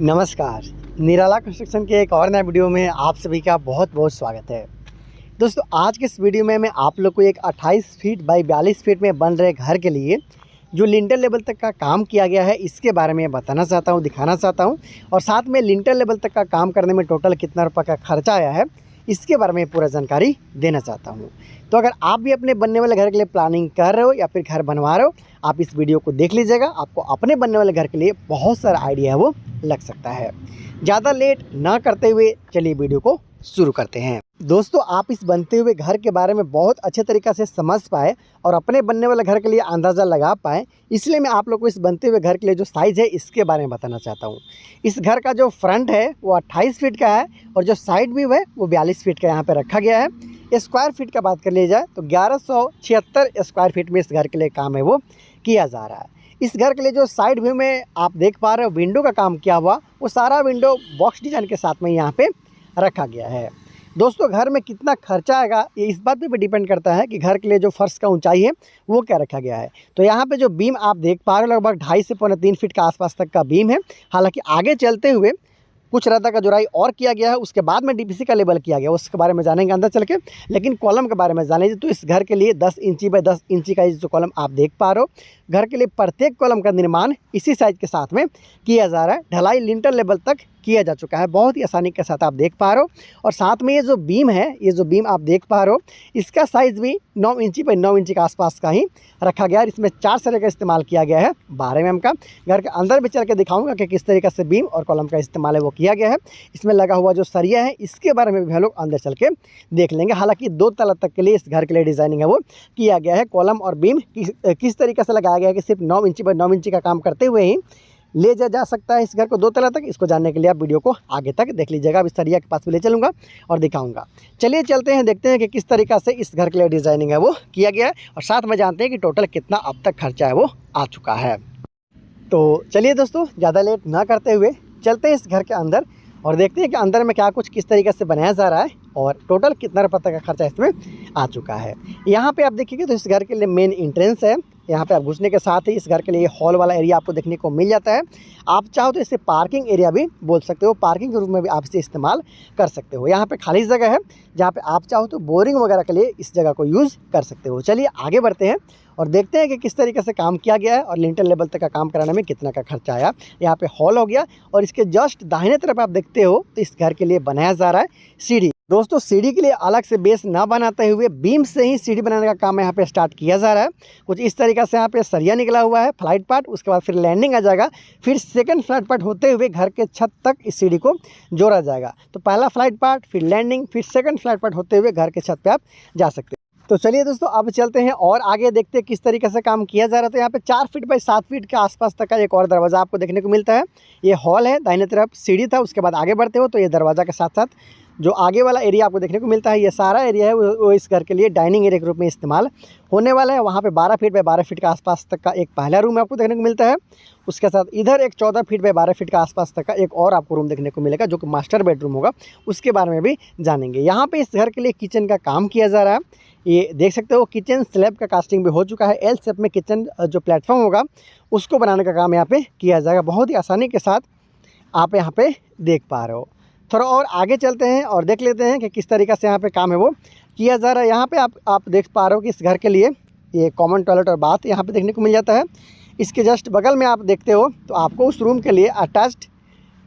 नमस्कार। निराला कंस्ट्रक्शन के एक और नए वीडियो में आप सभी का बहुत बहुत स्वागत है। दोस्तों, आज के इस वीडियो में मैं आप लोग को एक 28 फीट बाई 42 फीट में बन रहे घर के लिए जो लिंटर लेवल तक का काम किया गया है इसके बारे में बताना चाहता हूं, दिखाना चाहता हूं और साथ में लिंटर लेवल तक का काम करने में टोटल कितना रुपये का खर्चा आया है इसके बारे में पूरा जानकारी देना चाहता हूं। तो अगर आप भी अपने बनने वाले घर के लिए प्लानिंग कर रहे हो या फिर घर बनवा रहे हो, आप इस वीडियो को देख लीजिएगा। आपको अपने बनने वाले घर के लिए बहुत सारा आइडिया है वो लग सकता है। ज़्यादा लेट ना करते हुए चलिए वीडियो को शुरू करते हैं। दोस्तों, आप इस बनते हुए घर के बारे में बहुत अच्छे तरीक़ा से समझ पाए और अपने बनने वाले घर के लिए अंदाज़ा लगा पाए, इसलिए मैं आप लोग को इस बनते हुए घर के लिए जो साइज़ है इसके बारे में बताना चाहता हूँ। इस घर का जो फ्रंट है वो 28 फीट का है और जो साइड व्यू है वो 42 फीट का यहाँ पर रखा गया है। स्क्वायर फीट का बात कर ली जाए तो 1176 स्क्वायर फीट में इस घर के लिए काम है वो किया जा रहा है। इस घर के लिए जो साइड व्यू में आप देख पा रहे हो विंडो का काम किया हुआ, वो सारा विंडो बॉक्स डिजाइन के साथ में यहाँ पे रखा गया है। दोस्तों, घर में कितना खर्चा आएगा ये इस बात पे भी डिपेंड करता है कि घर के लिए जो फर्श का ऊंचाई है वो क्या रखा गया है। तो यहाँ पे जो बीम आप देख पा रहे हो लगभग 2.5 से 3 फीट के आसपास तक का बीम है। हालांकि आगे चलते हुए कुछ रद्दा का जुड़ाई और किया गया है, उसके बाद में डीपीसी का लेवल किया गया, उसके बारे में जानेंगे अंदर चल के। लेकिन कॉलम के बारे में जान लीजिए तो इस घर के लिए 10 इंची बाई 10 इंची का जो कॉलम आप देख पा रहे हो, घर के लिए प्रत्येक कॉलम का निर्माण इसी साइज के साथ में किया जा रहा है। ढलाई लिंटर लेवल तक किया जा चुका है, बहुत ही आसानी के साथ आप देख पा रहे हो। और साथ में ये जो बीम है, ये जो बीम आप देख पा रहे हो, इसका साइज़ भी 9 इंची बाई 9 इंची के आसपास का ही रखा गया है। इसमें 4 सरे का इस्तेमाल किया गया है 12 mm का। घर के अंदर भी चल के दिखाऊंगा कि किस तरीके से बीम और कॉलम का इस्तेमाल है वो किया गया है। इसमें लगा हुआ जो सरिया है इसके बारे में भी हम लोग अंदर चल के देख लेंगे। हालांकि 2 तला तक के लिए इस घर के लिए डिज़ाइनिंग है वो किया गया है। कॉलम और बीम किस तरीके से लगाया गया है कि सिर्फ 9 इंची बाई 9 इंची का काम करते हुए ही ले जा सकता है इस घर को 2 तला तक। इसको जानने के लिए आप वीडियो को आगे तक देख लीजिएगा। अब इस सरिया के पास भी ले चलूँगा और दिखाऊंगा। चलिए चलते हैं, देखते हैं कि किस तरीक़ा से इस घर के लिए डिज़ाइनिंग है वो किया गया है और साथ में जानते हैं कि टोटल कितना अब तक खर्चा है वो आ चुका है। तो चलिए दोस्तों, ज़्यादा लेट ना करते हुए चलते हैं इस घर के अंदर और देखते हैं कि अंदर में क्या कुछ किस तरीके से बनाया जा रहा है और टोटल कितना रुपये तक का खर्चा इसमें आ चुका है। यहाँ पे आप देखिए तो इस घर के लिए मेन एंट्रेंस है। यहाँ पे आप घुसने के साथ ही इस घर के लिए हॉल वाला एरिया आपको देखने को मिल जाता है। आप चाहो तो इसे पार्किंग एरिया भी बोल सकते हो, पार्किंग के रूप में भी आप इसे इस्तेमाल कर सकते हो। यहाँ पे खाली जगह है जहाँ पे आप चाहो तो बोरिंग वगैरह के लिए इस जगह को यूज़ कर सकते हो। चलिए आगे बढ़ते हैं और देखते हैं कि किस तरीके से काम किया गया है और लिंटर लेवल तक का काम कराने में कितना का खर्चा आया। यहाँ पे हॉल हो गया और इसके जस्ट दाहिने तरफ आप देखते हो तो इस घर के लिए बनाया जा रहा है सीढ़ी। दोस्तों, सीढ़ी के लिए अलग से बेस ना बनाते हुए बीम से ही सीढ़ी बनाने का काम यहाँ पे स्टार्ट किया जा रहा है। कुछ इस तरीके से यहाँ पे सरिया निकला हुआ है, फ्लाइट पार्ट, उसके बाद फिर लैंडिंग आ जाएगा, फिर सेकंड फ्लाइट पार्ट होते हुए घर के छत तक इस सीढ़ी को जोड़ा जाएगा। तो पहला फ्लाइट पार्ट, फिर लैंडिंग, फिर सेकंड फ्लाइट पार्ट होते हुए घर के छत पर आप जा सकते हैं। तो चलिए दोस्तों, अब चलते हैं और आगे देखते हैं किस तरीके से काम किया जा रहा है। तो यहाँ पे 4 फीट बाई 7 फीट के आसपास तक का एक और दरवाज़ा आपको देखने को मिलता है। ये हॉल है, दाहिने तरफ सीढ़ी था, उसके बाद आगे बढ़ते हो तो ये दरवाज़ा के साथ साथ जो आगे वाला एरिया आपको देखने को मिलता है, ये सारा एरिया है वो इस घर के लिए डाइनिंग एरिया के रूप में इस्तेमाल होने वाला है। वहाँ पे 12 फीट बाई 12 फीट के आसपास तक का एक पहला रूम आपको देखने को मिलता है। उसके साथ इधर एक 14 फीट बाई 12 फीट के आसपास तक का एक और आपको रूम देखने को मिलेगा जो कि मास्टर बेडरूम होगा, उसके बारे में भी जानेंगे। यहाँ पे इस घर के लिए किचन का काम किया जा रहा है। ये देख सकते हो किचन स्लैब का कास्टिंग भी हो चुका है। एल शेप में किचन जो प्लेटफॉर्म होगा उसको बनाने का काम यहाँ पे किया जाएगा। बहुत ही आसानी के साथ आप यहाँ पे देख पा रहे हो। थोड़ा और आगे चलते हैं और देख लेते हैं कि किस तरीक़े से यहाँ पे काम है वो किया जा रहा है। यहाँ पे आप देख पा रहे हो कि इस घर के लिए ये कॉमन टॉयलेट और बाथ यहाँ पे देखने को मिल जाता है। इसके जस्ट बगल में आप देखते हो तो आपको उस रूम के लिए अटैच्ड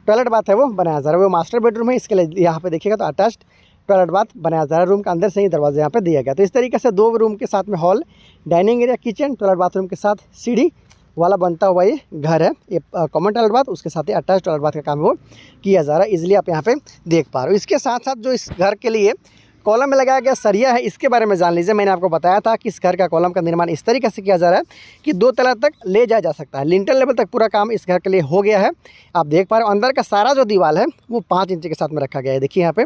टॉयलेट बाथ है वो बनाया जा रहा है। वो मास्टर बेडरूम है, इसके लिए यहाँ पे देखिएगा तो अटैच्ड टॉयलेट बाथ बनाया जा रहा है। रूम के अंदर से ही दरवाजा यहाँ पे दिया गया। तो इस तरीके से 2 रूम के साथ में hall, dining area, kitchen, toilet bathroom के साथ सीढ़ी वाला बनता हुआ ये घर है। ये कॉमन टॉयलेट बाथ, उसके साथ ही अटैच टॉयलेट बाथ का काम वो किया जा रहा है। इजीली आप यहाँ पे देख पा रहे हो। इसके साथ साथ जो इस घर के लिए कॉलम में लगाया गया सरिया है इसके बारे में जान लीजिए। मैंने आपको बताया था कि इस घर का कॉलम का निर्माण इस तरीके से किया जा रहा है कि 2 तला तक ले जाया जा सकता है। लिंटर लेवल तक पूरा काम इस घर के लिए हो गया है। आप देख पा रहे हो अंदर का सारा जो दीवार है वो 5 इंच के साथ में रखा गया है। देखिए यहाँ पे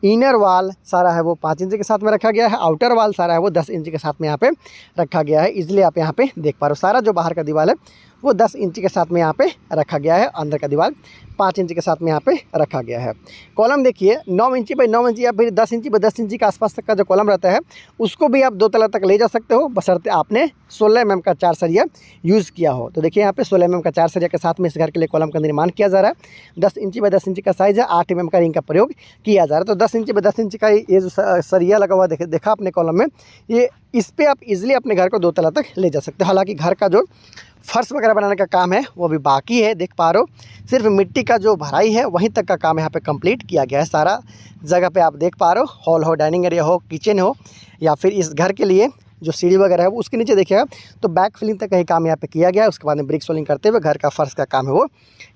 इनर वाल सारा है वो 5 इंच के साथ में रखा गया है। आउटर वाल सारा है वो 10 इंच के साथ में यहाँ पे रखा गया है। इसलिए आप यहाँ पे देख पा रहे हो सारा जो बाहर का दीवार है वो 10 इंची के साथ में यहाँ पे रखा गया है। अंदर का दीवार 5 इंची के साथ में यहाँ पे रखा गया है। कॉलम देखिए 9 इंची बाई 9 इंची या फिर 10 इंची बाई 10 इंची के आसपास तक का जो कॉलम रहता है उसको भी आप 2 तला तक ले जा सकते हो, बशर्ते आपने 16 mm का 4 सरिया यूज़ किया हो। तो देखिए यहाँ पे 16 mm का 4 सरिया के साथ में इस घर के लिए कॉलम का निर्माण किया जा रहा है। 10 इंची बाई 10 इंची का साइज़ है, 8 mm का रिंग का प्रयोग किया जा रहा है। तो 10 इंची बाई 10 इंची का ये जो सरिया लगा हुआ देखा अपने कॉलम में, ये इस पर आप इजीली अपने घर को 2 तला तक ले जा सकते हो। हालांकि घर का जो फर्श वगैरह बनाने का काम है वो भी बाकी है, देख पा रहे हो। सिर्फ मिट्टी का जो भराई है वहीं तक का काम यहाँ पे कंप्लीट किया गया है। सारा जगह पे आप देख पा रहे हो, हॉल हो, डाइनिंग एरिया हो, किचन हो, या फिर इस घर के लिए जो सीढ़ी वगैरह है उसके नीचे देखिएगा तो बैक फिलिंग तक का ही काम यहाँ पे किया गया है। उसके बाद में ब्रिक सोलिंग करते हुए घर का फर्श का काम है वो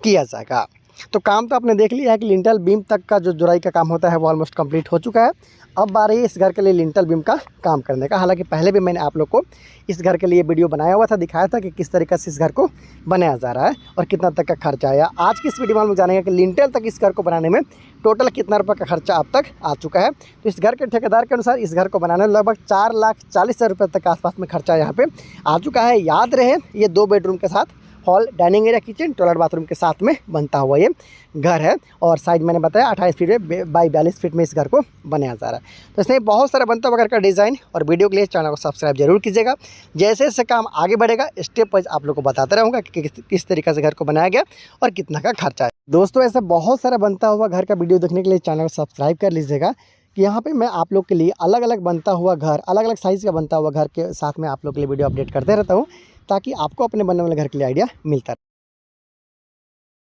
किया जाएगा। तो काम तो आपने देख लिया है कि लिंटल बीम तक का जो जुड़ाई का काम होता है वो ऑलमोस्ट कंप्लीट हो चुका है। अब बारी है इस घर के लिए लिंटल बीम का काम करने का। हालांकि पहले भी मैंने आप लोग को इस घर के लिए वीडियो बनाया हुआ था, दिखाया था कि किस तरीके से इस घर को बनाया जा रहा है और कितना तक का खर्चा आया। आज की इस वीडियो में हम जानेंगे कि लिंटल तक इस घर को बनाने में टोटल कितना रुपये का खर्चा अब तक आ चुका है। तो इस घर के ठेकेदार के अनुसार इस घर को बनाने में लगभग 4,40,000 रुपये तक के आसपास में खर्चा यहाँ पे आ चुका है। याद रहे ये 2 बेडरूम के साथ hall, dining area, kitchen, toilet, bathroom के साथ में बनता हुआ ये घर है। और साइज मैंने बताया 28 फीट में बाई 42 फीट में इस घर को बनाया जा रहा है। तो इसमें बहुत सारा बनता हुआ घर का डिज़ाइन और वीडियो के लिए चैनल को सब्सक्राइब जरूर कीजिएगा। जैसे जैसे काम आगे बढ़ेगा स्टेप वाइज आप लोग को बताता रहूँगा कि किस तरीके से घर को बनाया गया और कितना का खर्चा है। दोस्तों ऐसा बहुत सारा बनता हुआ घर का वीडियो देखने के लिए चैनल को सब्सक्राइब कर लीजिएगा कि यहाँ पे मैं आप लोग के लिए अलग अलग बनता हुआ घर, अलग अलग साइज़ का बनता हुआ घर के साथ में आप लोग के लिए वीडियो अपडेट करते रहता हूँ, ताकि आपको अपने बनने वाले घर के लिए आइडिया मिलता रहे।